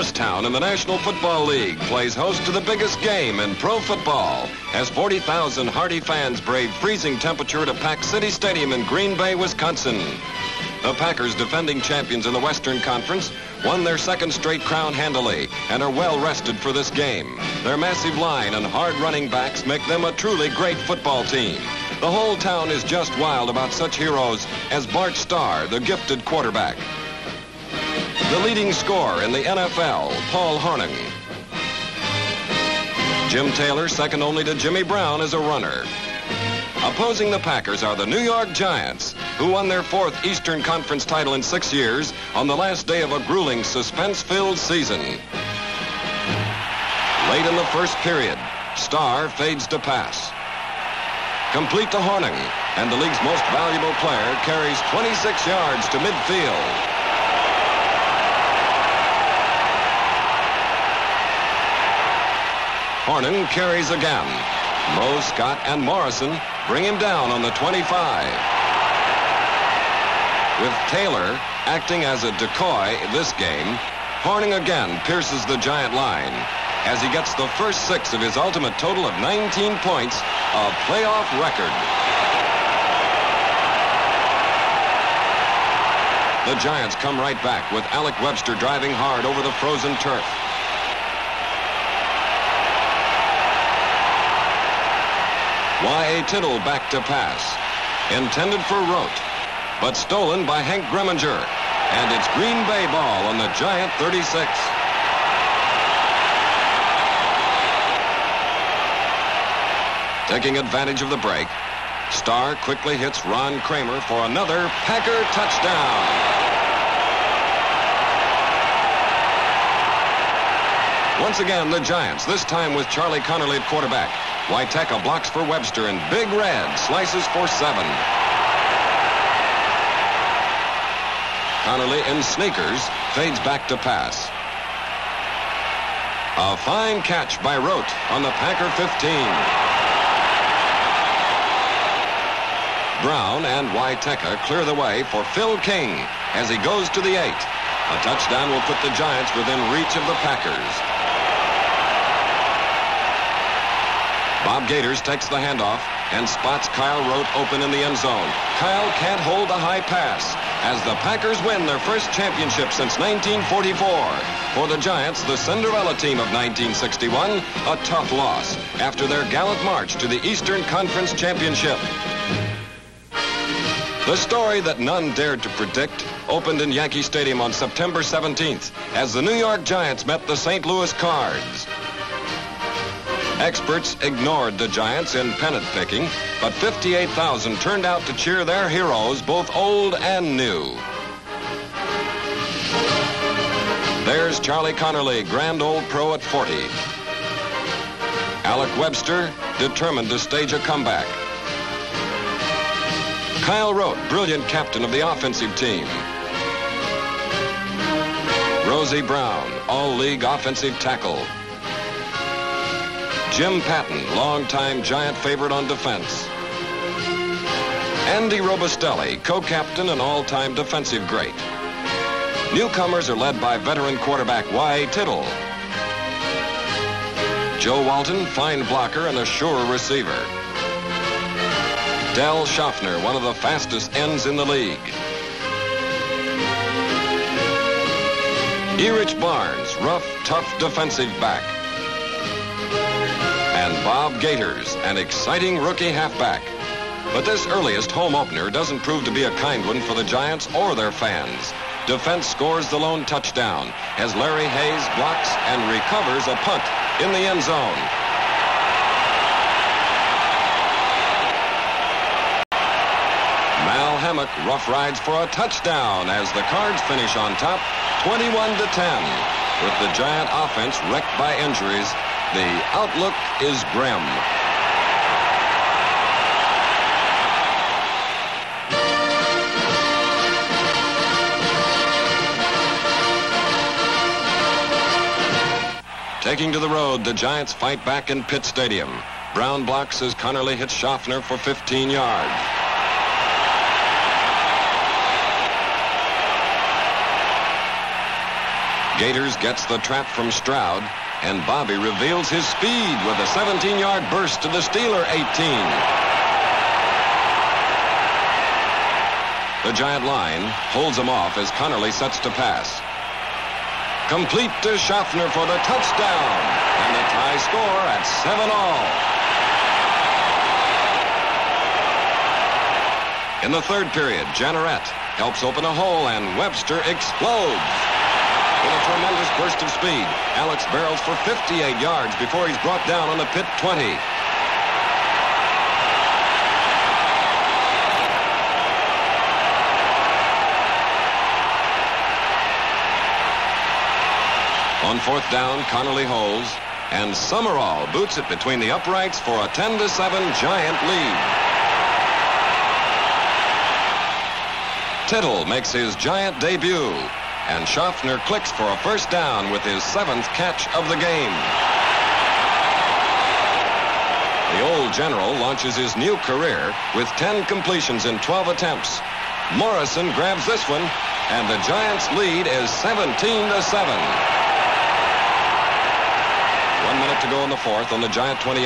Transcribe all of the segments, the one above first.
Morristown in the National Football League plays host to the biggest game in pro football as 40,000 hardy fans brave freezing temperature at a packed City Stadium in Green Bay, Wisconsin. The Packers, defending champions in the Western Conference, won their second straight crown handily and are well rested for this game. Their massive line and hard running backs make them a truly great football team. The whole town is just wild about such heroes as Bart Starr, the gifted quarterback. The leading scorer in the NFL, Paul Hornung. Jim Taylor, second only to Jimmy Brown, is a runner. Opposing the Packers are the New York Giants, who won their fourth Eastern Conference title in 6 years on the last day of a grueling, suspense-filled season. Late in the first period, Starr fades to pass. Complete to Hornung, and the league's most valuable player carries 26 yards to midfield. Hornung carries again. Moe, Scott, and Morrison bring him down on the 25. With Taylor acting as a decoy this game, Hornung again pierces the Giant line as he gets the first 6 of his ultimate total of 19 points, a playoff record. The Giants come right back with Alec Webster driving hard over the frozen turf. Y.A. Tittle back to pass. Intended for Rote, but stolen by Hank Greminger. And it's Green Bay ball on the Giant 36. Taking advantage of the break, Starr quickly hits Ron Kramer for another Packer touchdown. Once again, the Giants, this time with Charlie Connerly at quarterback. Waiteka blocks for Webster, and Big Red slices for 7. Connerly in sneakers fades back to pass. A fine catch by Rote on the Packer 15. Brown and Waiteka clear the way for Phil King as he goes to the 8. A touchdown will put the Giants within reach of the Packers. Bob Gators takes the handoff and spots Kyle Rote open in the end zone. Kyle can't hold the high pass as the Packers win their first championship since 1944. For the Giants, the Cinderella team of 1961, a tough loss after their gallant march to the Eastern Conference Championship. The story that none dared to predict opened in Yankee Stadium on September 17th as the New York Giants met the St. Louis Cards. Experts ignored the Giants in pennant picking, but 58,000 turned out to cheer their heroes, both old and new. There's Charlie Connerly, grand old pro at 40. Alec Webster, determined to stage a comeback. Kyle Rote, brilliant captain of the offensive team. Rosie Brown, all-league offensive tackle. Jim Patton, longtime Giant favorite on defense. Andy Robustelli, co-captain and all-time defensive great. Newcomers are led by veteran quarterback Y.A. Tittle. Joe Walton, fine blocker and a sure receiver. Del Schaffner, one of the fastest ends in the league. Erich Barnes, rough, tough defensive back. And Bob Gators, an exciting rookie halfback. But this earliest home opener doesn't prove to be a kind one for the Giants or their fans. Defense scores the lone touchdown as Larry Hayes blocks and recovers a punt in the end zone. Mal Hammock rough rides for a touchdown as the Cards finish on top, 21-10. With the Giant offense wrecked by injuries, the outlook is grim. Taking to the road, the Giants fight back in Pitt Stadium. Brown blocks as Connerly hits Schaffner for 15 yards. Gators gets the trap from Stroud, and Bobby reveals his speed with a 17-yard burst to the Steeler 18. The Giant line holds him off as Connerly sets to pass. Complete to Schaffner for the touchdown, and the tie score at 7-all. In the third period, Janneret helps open a hole, and Webster explodes. With a tremendous burst of speed, Alex barrels for 58 yards before he's brought down on the Pitt 20. On fourth down, Connerly holds, and Summerall boots it between the uprights for a 10-7 Giant lead. Tittle makes his Giant debut, and Schaffner clicks for a first down with his 7th catch of the game. The old general launches his new career with 10 completions in 12 attempts. Morrison grabs this one, and the Giants' lead is 17-7. 1 minute to go in the fourth on the Giant 28.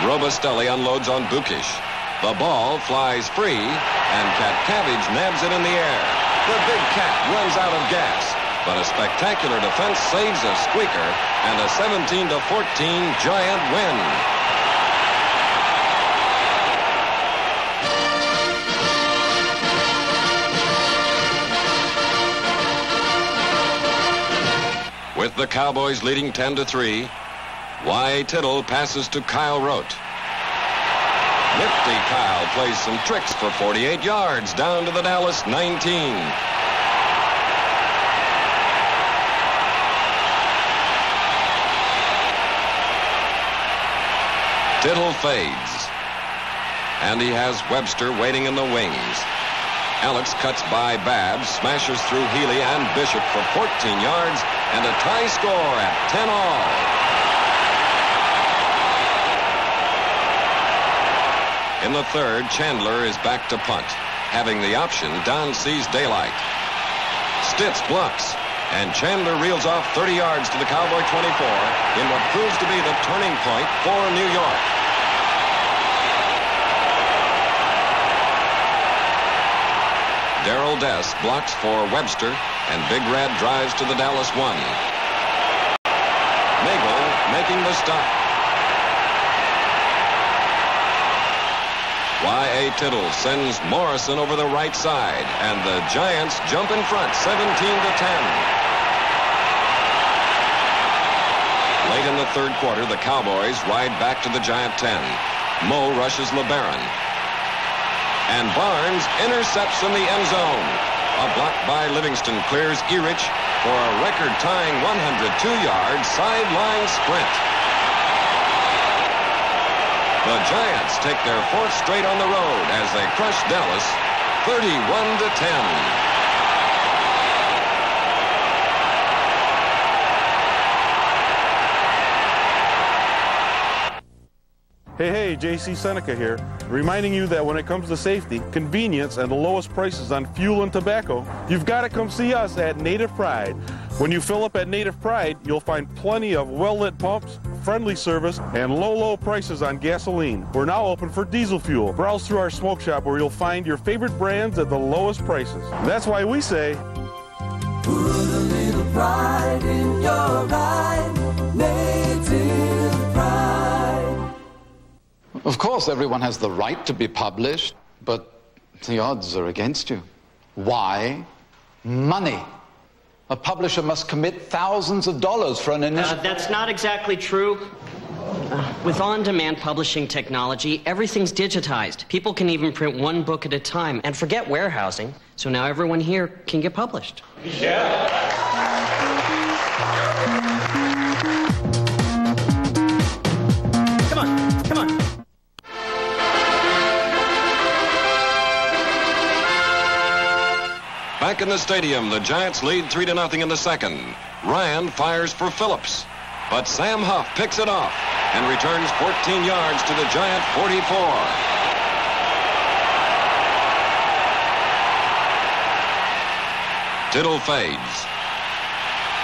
Robustelli unloads on Bukish. The ball flies free, and Catkavage nabs it in the air. The big cat runs out of gas, but a spectacular defense saves a squeaker, and a 17-14 Giant win. With the Cowboys leading 10-3, Y. Tittle passes to Kyle Rote. Nifty Kyle plays some tricks for 48 yards down to the Dallas 19. Tittle fades, and he has Webster waiting in the wings. Alex cuts by Babb, smashes through Healy and Bishop for 14 yards, and a tie score at 10-all. In the third, Chandler is back to punt. Having the option, Don sees daylight. Stitz blocks, and Chandler reels off 30 yards to the Cowboy 24 in what proves to be the turning point for New York. Darrell Dess blocks for Webster, and Big Red drives to the Dallas 1. Nagel making the stop. Y.A. Tittle sends Morrison over the right side, and the Giants jump in front, 17-10. Late in the third quarter, the Cowboys ride back to the Giant 10. Moe rushes LeBaron, and Barnes intercepts in the end zone. A block by Livingston clears Erich for a record-tying 102-yard sideline sprint. The Giants take their fourth straight on the road as they crush Dallas 31-10. Hey, J.C. Seneca here, reminding you that when it comes to safety, convenience, and the lowest prices on fuel and tobacco, you've got to come see us at Native Pride. When you fill up at Native Pride, you'll find plenty of well-lit pumps, friendly service, and low prices on gasoline. We're now open for diesel fuel. Browse through our smoke shop where you'll find your favorite brands at the lowest prices. That's why we say, put a little pride in your ride, Native Pride. Of course, everyone has the right to be published, but the odds are against you. Why? Money. A publisher must commit thousands of dollars for an initial... That's not exactly true. With on-demand publishing technology, everything's digitized. People can even print one book at a time and forget warehousing. So now everyone here can get published. Yeah. Come on. Back in the stadium, the Giants lead 3-0 in the second. Ryan fires for Phillips, but Sam Huff picks it off and returns 14 yards to the Giant 44. Tittle fades.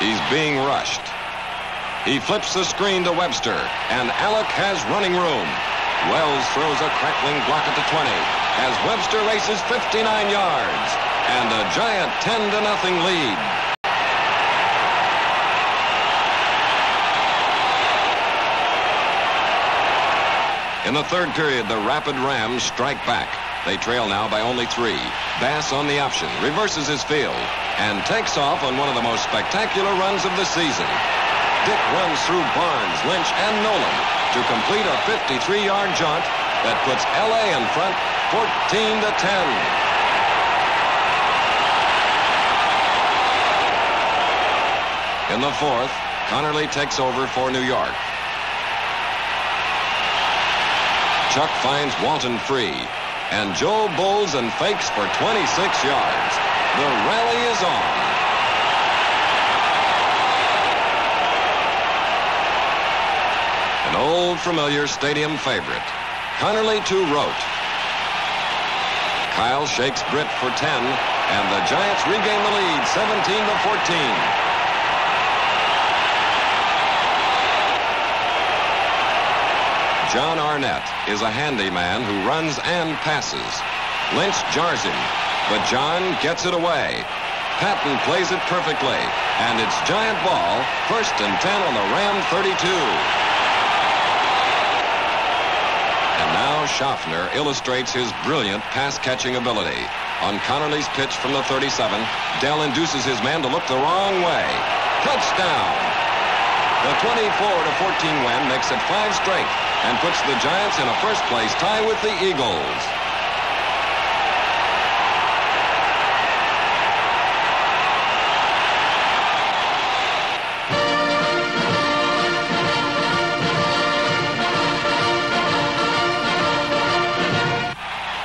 He's being rushed. He flips the screen to Webster, and Alec has running room. Wells throws a crackling block at the 20 as Webster races 59 yards, and a giant 10-0 lead. In the third period, the Rapid Rams strike back. They trail now by only 3. Bass on the option, reverses his field, and takes off on one of the most spectacular runs of the season. Dick runs through Barnes, Lynch, and Nolan to complete a 53-yard jaunt that puts L.A. in front 14-10. In the fourth, Connerly takes over for New York. Chuck finds Walton free, and Joe bowls and fakes for 26 yards. The rally is on. An old familiar stadium favorite. Connerly to Rote. Kyle shakes Britt for 10, and the Giants regain the lead 17-14. John Arnett is a handyman who runs and passes. Lynch jars him, but John gets it away. Patton plays it perfectly, and it's giant ball, 1st and 10 on the Ram 32. And now Schaffner illustrates his brilliant pass-catching ability. On Connerly's pitch from the 37, Dell induces his man to look the wrong way. Touchdown! The 24-14 win makes it 5 straight and puts the Giants in a first-place tie with the Eagles.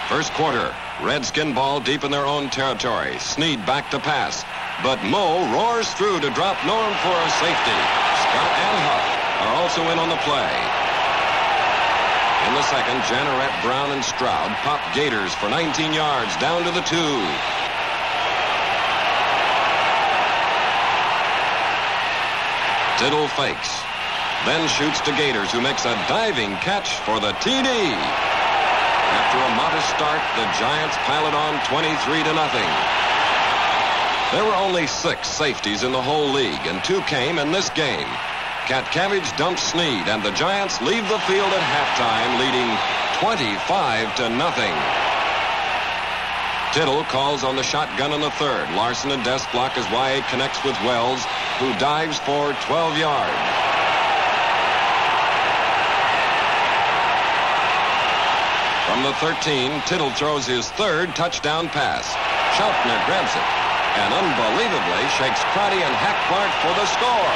First quarter, Redskin ball deep in their own territory. Snead back to pass, but Moe roars through to drop Norm for a safety. Scott and Huff are also in on the play. In the second, Janneret, Brown, and Stroud pop Gators for 19 yards down to the 2. Tittle fakes, then shoots to Gators, who makes a diving catch for the TD. After a modest start, the Giants pile it on 23-0. There were only 6 safeties in the whole league, and 2 came in this game. Catkavage dumps Snead, and the Giants leave the field at halftime, leading 25-0. Tittle calls on the shotgun in the third. Larson and Des block as Y8 connects with Wells, who dives for 12 yards. From the 13, Tittle throws his 3rd touchdown pass. Schaffner grabs it and unbelievably shakes Crotty and Hackbart for the score.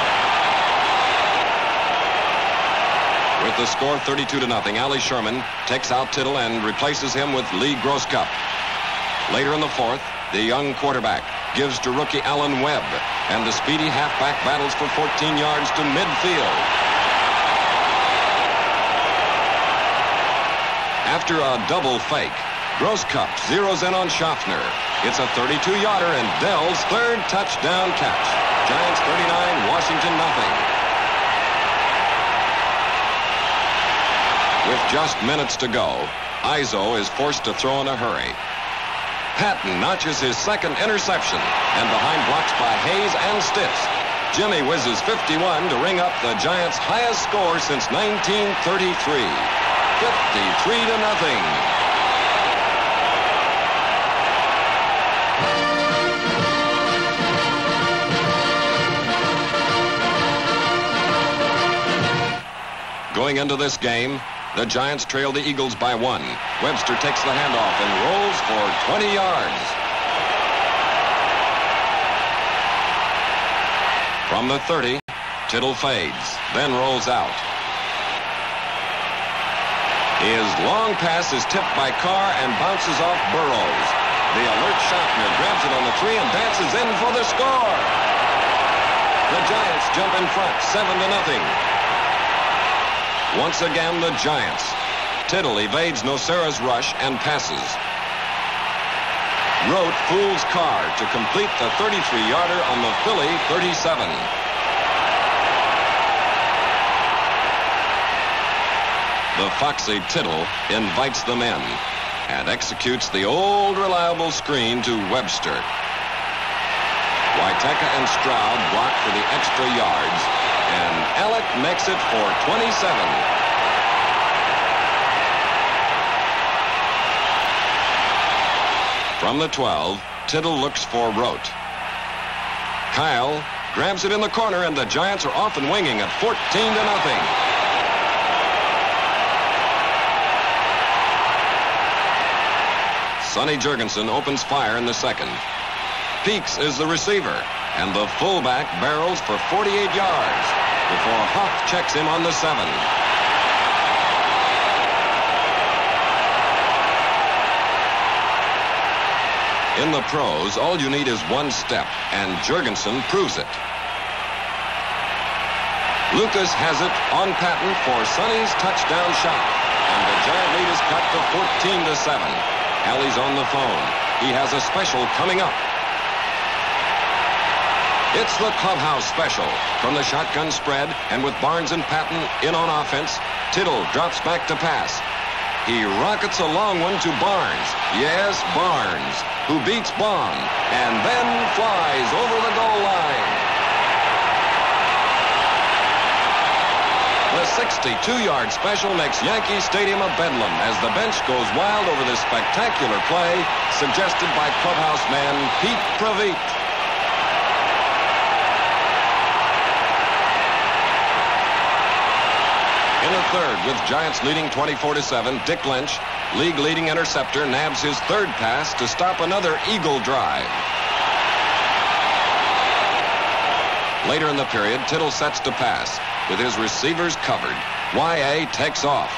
With the score 32-0, Ali Sherman takes out Tittle and replaces him with Lee Grosscup. Later in the fourth, the young quarterback gives to rookie Alan Webb, and the speedy halfback battles for 14 yards to midfield. After a double fake, Grosscup zeroes in on Schaffner. It's a 32-yarder and Dell's 3rd touchdown catch. Giants 39, Washington 0. With just minutes to go, Izzo is forced to throw in a hurry. Patton notches his 2nd interception, and behind blocks by Hayes and Stitz, Jimmy whizzes 51 to ring up the Giants' highest score since 1933, 53-0. Going into this game, the Giants trail the Eagles by 1. Webster takes the handoff and rolls for 20 yards. From the 30, Tittle fades, then rolls out. His long pass is tipped by Carr and bounces off Burrows. The alert Schaffner grabs it on the 3 and dances in for the score. The Giants jump in front, 7-0. Once again, the Giants. Tittle evades Nocera's rush and passes. Rote fools Carr to complete the 33-yarder on the Philly 37. The foxy Tittle invites them in and executes the old reliable screen to Webster. Waiteka and Stroud block for the extra yards, and Alec makes it for 27. From the 12, Tittle looks for Rote. Kyle grabs it in the corner, and the Giants are off and winging at 14-0. Sonny Jurgensen opens fire in the second. Peaks is the receiver, and the fullback barrels for 48 yards before Huff checks him on the 7. In the pros, all you need is one step, and Jurgensen proves it. Lucas has it on Patton for Sonny's touchdown shot, and the Giant lead is cut to 14-7. Alley's on the phone. He has a special coming up. It's the Clubhouse Special. From the shotgun spread, and with Barnes and Patton in on offense, Tittle drops back to pass. He rockets a long one to Barnes. Yes, Barnes, who beats Bond, and then flies over the goal line. The 62-yard special makes Yankee Stadium a bedlam as the bench goes wild over this spectacular play suggested by clubhouse man Pete Praveet. In the third, with Giants leading 24-7, Dick Lynch, league-leading interceptor, nabs his third pass to stop another Eagle drive. Later in the period, Tittle sets to pass. With his receivers covered, Y.A. takes off.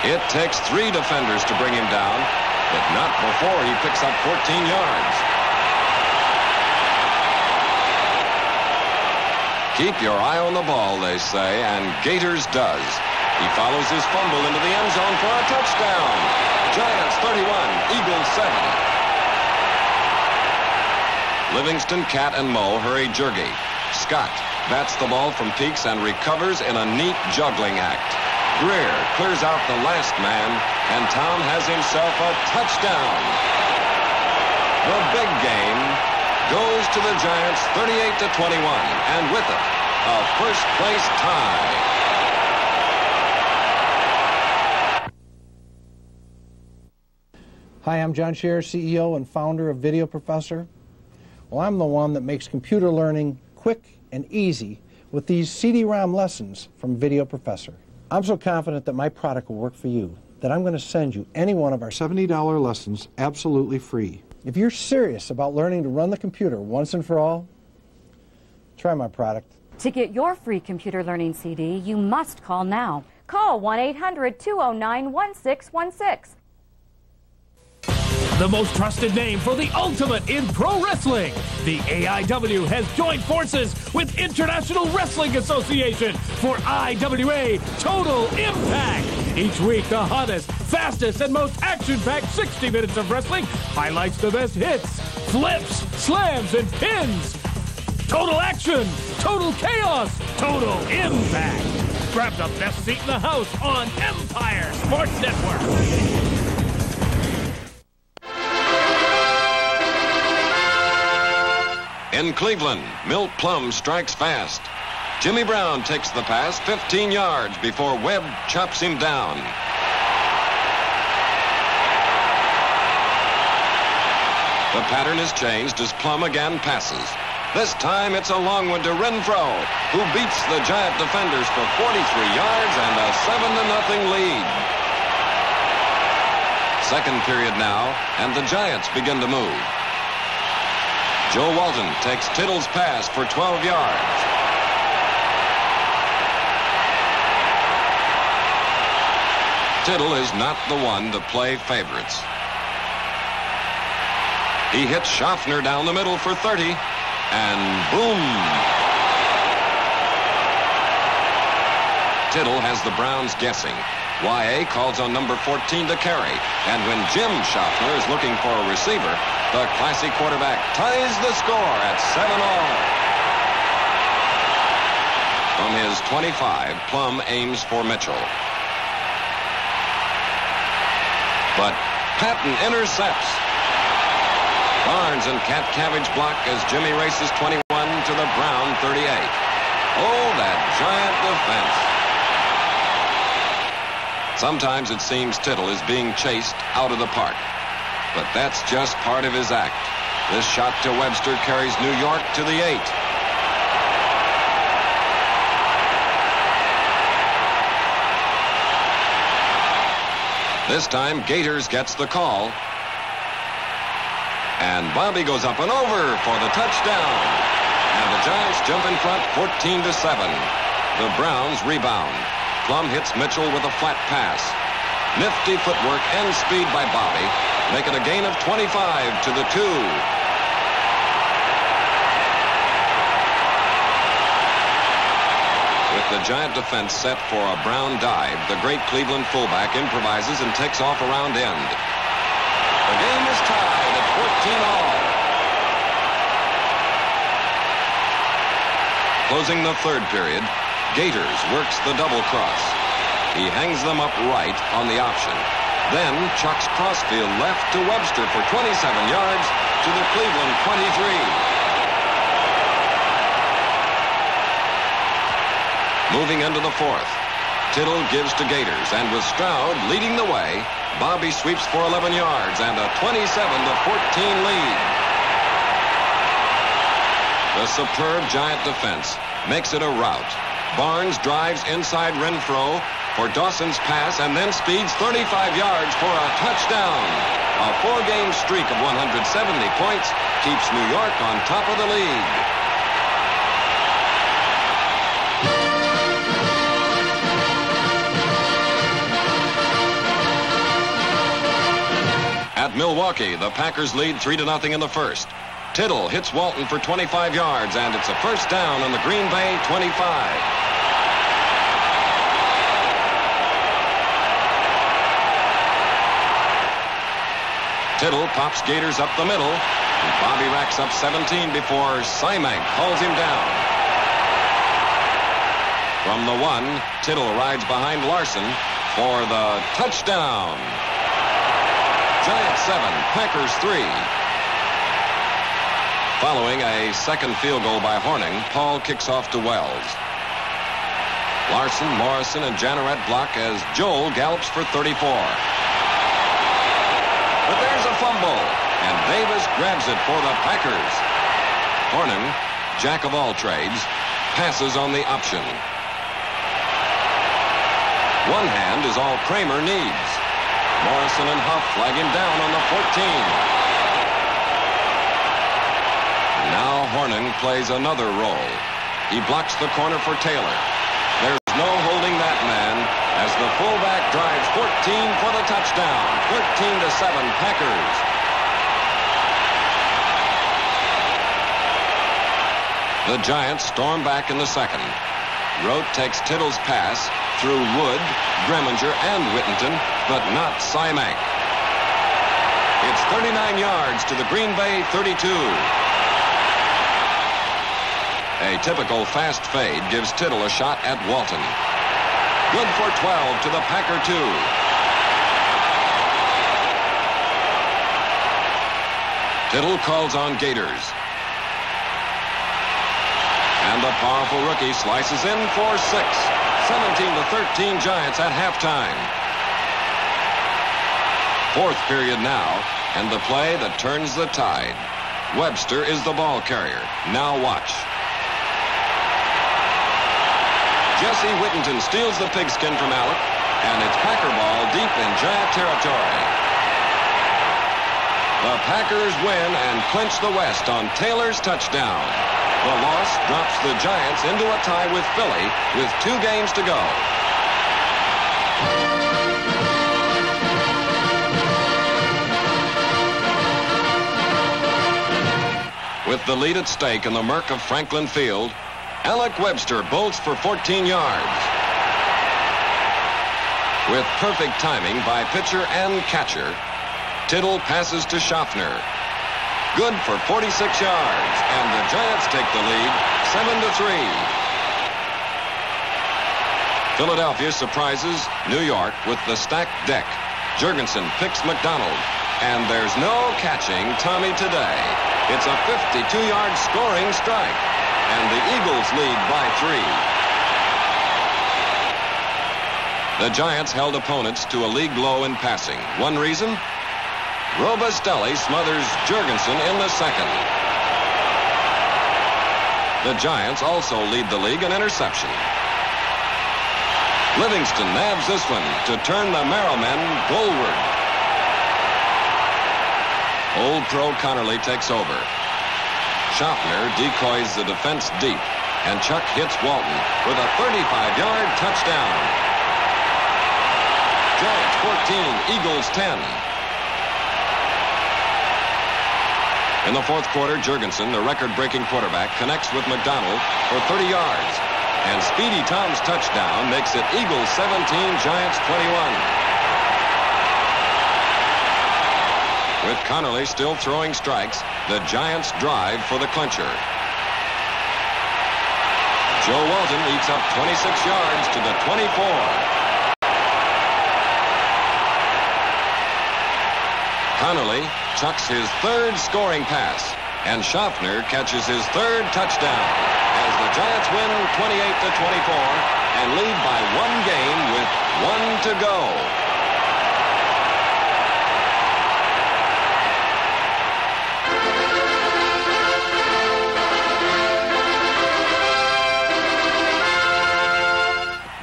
It takes 3 defenders to bring him down, but not before he picks up 14 yards. Keep your eye on the ball, they say, and Gators does. He follows his fumble into the end zone for a touchdown. Giants 31, Eagles 7. Livingston, Cat, and Moe hurry Jurgie. Scott bats the ball from Peaks and recovers in a neat juggling act. Greer clears out the last man, and Tom has himself a touchdown. The big game goes to the Giants 38-21, and with it, a first-place tie. Hi, I'm John Scherer, CEO and founder of Video Professor. Well, I'm the one that makes computer learning quick and easy with these CD-ROM lessons from Video Professor. I'm so confident that my product will work for you that I'm going to send you any one of our $70 lessons absolutely free. If you're serious about learning to run the computer once and for all, try my product. To get your free computer learning CD, you must call now. Call 1-800-209-1616. The most trusted name for the ultimate in pro wrestling. The AIW has joined forces with International Wrestling Association for IWA Total Impact. Each week, the hottest, fastest, and most action-packed 60 minutes of wrestling highlights the best hits, flips, slams, and pins. Total action, total chaos, total impact. Grab the best seat in the house on Empire Sports Network. In Cleveland, Milt Plum strikes fast. Jimmy Brown takes the pass 15 yards before Webb chops him down. The pattern is changed as Plum again passes. This time it's a long one to Renfro, who beats the Giant defenders for 43 yards and a 7-0 lead. Second period now, and the Giants begin to move. Joe Walton takes Tittle's pass for 12 yards. Tittle is not the one to play favorites. He hits Schaffner down the middle for 30, and boom! Tittle has the Browns guessing. Y.A. calls on number 14 to carry. And when Jim Schaffner is looking for a receiver, the Classy quarterback ties the score at 7-all. From his 25, Plum aims for Mitchell. But Patton intercepts. Barnes and Cat Cabbage block as Jimmy races 21 to the Brown 38. Oh, that giant defense. Sometimes it seems Tittle is being chased out of the park. But that's just part of his act. This shot to Webster carries New York to the 8. This time, Gators gets the call. And Bobby goes up and over for the touchdown. And the Giants jump in front 14-7. The Browns rebound. Plum hits Mitchell with a flat pass. Nifty footwork and speed by Bobby make it a gain of 25 to the 2. With the Giant defense set for a Brown dive, the great Cleveland fullback improvises and takes off around end. The game is tied at 14-all. Closing the third period, Gators works the double cross. He hangs them up right on the option. Then chucks crossfield left to Webster for 27 yards to the Cleveland 23. Moving into the fourth, Tittle gives to Gators, and with Stroud leading the way, Bobby sweeps for 11 yards and a 27-14 lead. The superb Giant defense makes it a rout. Barnes drives inside Renfro for Dawson's pass and then speeds 35 yards for a touchdown. A 4-game streak of 170 points keeps New York on top of the league. At Milwaukee, the Packers lead 3-0 in the first. Tittle hits Walton for 25 yards, and it's a first down on the Green Bay 25. Tittle pops Gators up the middle, and Bobby racks up 17 before Simek hauls him down. From the 1, Tittle rides behind Larson for the touchdown. Giants 7, Packers 3. Following a second field goal by Horning, Paul kicks off to Wells. Larson, Morrison, and Janneret block as Joel gallops for 34. But there's a fumble, and Davis grabs it for the Packers. Horning, jack of all trades, passes on the option. One hand is all Kramer needs. Morrison and Huff flag him down on the 14. Now Horning plays another role. He blocks the corner for Taylor. There's no holding that man as the fullback drives 14 for the touchdown. 13-7 Packers. The Giants storm back in the second. Rote takes Tittle's pass through Wood, Greminger, and Whittington, but not Simek. It's 39 yards to the Green Bay 32. A typical fast fade gives Tittle a shot at Walton. Good for 12 to the Packer 2. Tittle calls on Gators. And the powerful rookie slices in for 6. 17-13 Giants at halftime. Fourth period now, and the play that turns the tide. Webster is the ball carrier. Now watch. Jesse Whittington steals the pigskin from Alec, and it's Packer ball deep in Giant territory. The Packers win and clinch the West on Taylor's touchdown. The loss drops the Giants into a tie with Philly with 2 games to go. With the lead at stake in the murk of Franklin Field, Alec Webster bolts for 14 yards. With perfect timing by pitcher and catcher, Tittle passes to Schaffner. Good for 46 yards, and the Giants take the lead 7-3. Philadelphia surprises New York with the stacked deck. Jurgensen picks McDonald, and there's no catching Tommy today. It's a 52-yard scoring strike, and the Eagles lead by 3. The Giants held opponents to a league low in passing. One reason? Robustelli smothers Jurgensen in the second. The Giants also lead the league in interception. Livingston nabs this one to turn the Merrillmen goalward. Old Pro Connerly takes over. Schaffner decoys the defense deep, and Chuck hits Walton with a 35-yard touchdown. Giants 14, Eagles 10. In the fourth quarter, Jurgensen, the record-breaking quarterback, connects with McDonald for 30 yards. And Speedy Tom's touchdown makes it Eagles 17, Giants 21. With Connerly still throwing strikes, the Giants drive for the clincher. Joe Walton eats up 26 yards to the 24. Connerly chucks his third scoring pass, and Schaffner catches his third touchdown as the Giants win 28-24 and lead by one game with 1 to go.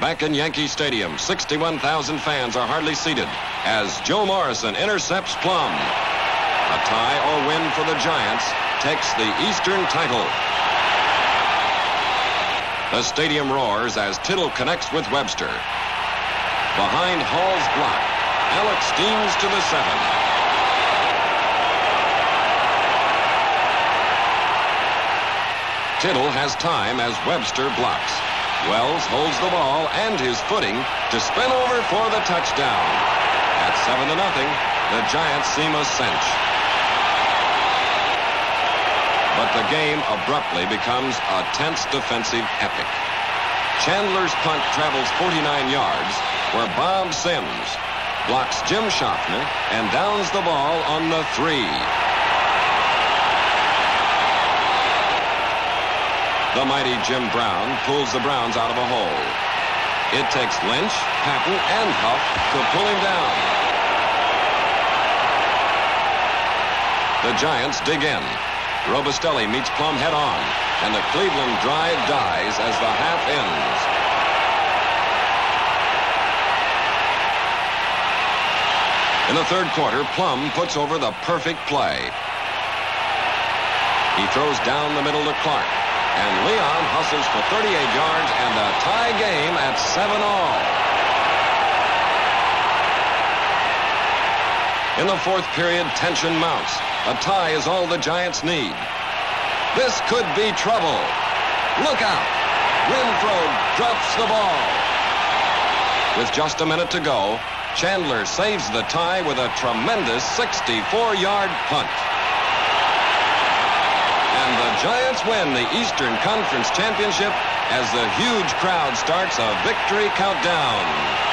Back in Yankee Stadium, 61,000 fans are hardly seated as Joe Morrison intercepts Plum. A tie or win for the Giants takes the Eastern title. The stadium roars as Tittle connects with Webster. Behind Hall's block, Alex steams to the 7. Tittle has time as Webster blocks. Wells holds the ball and his footing to spin over for the touchdown. At 7-0, the Giants seem a cinch. But the game abruptly becomes a tense defensive epic. Chandler's punt travels 49 yards, where Bob Sims blocks Jim Schaffner and downs the ball on the 3. The mighty Jim Brown pulls the Browns out of a hole. It takes Lynch, Patton, and Huff to pull him down. The Giants dig in. Robustelli meets Plum head-on, and the Cleveland drive dies as the half ends. In the third quarter, Plum puts over the perfect play. He throws down the middle to Clark, and Leon hustles for 38 yards and a tie game at 7-all. In the fourth period, tension mounts. A tie is all the Giants need. This could be trouble. Look out! Renfro drops the ball. With just a minute to go, Chandler saves the tie with a tremendous 64-yard punt. And the Giants win the Eastern Conference Championship as the huge crowd starts a victory countdown.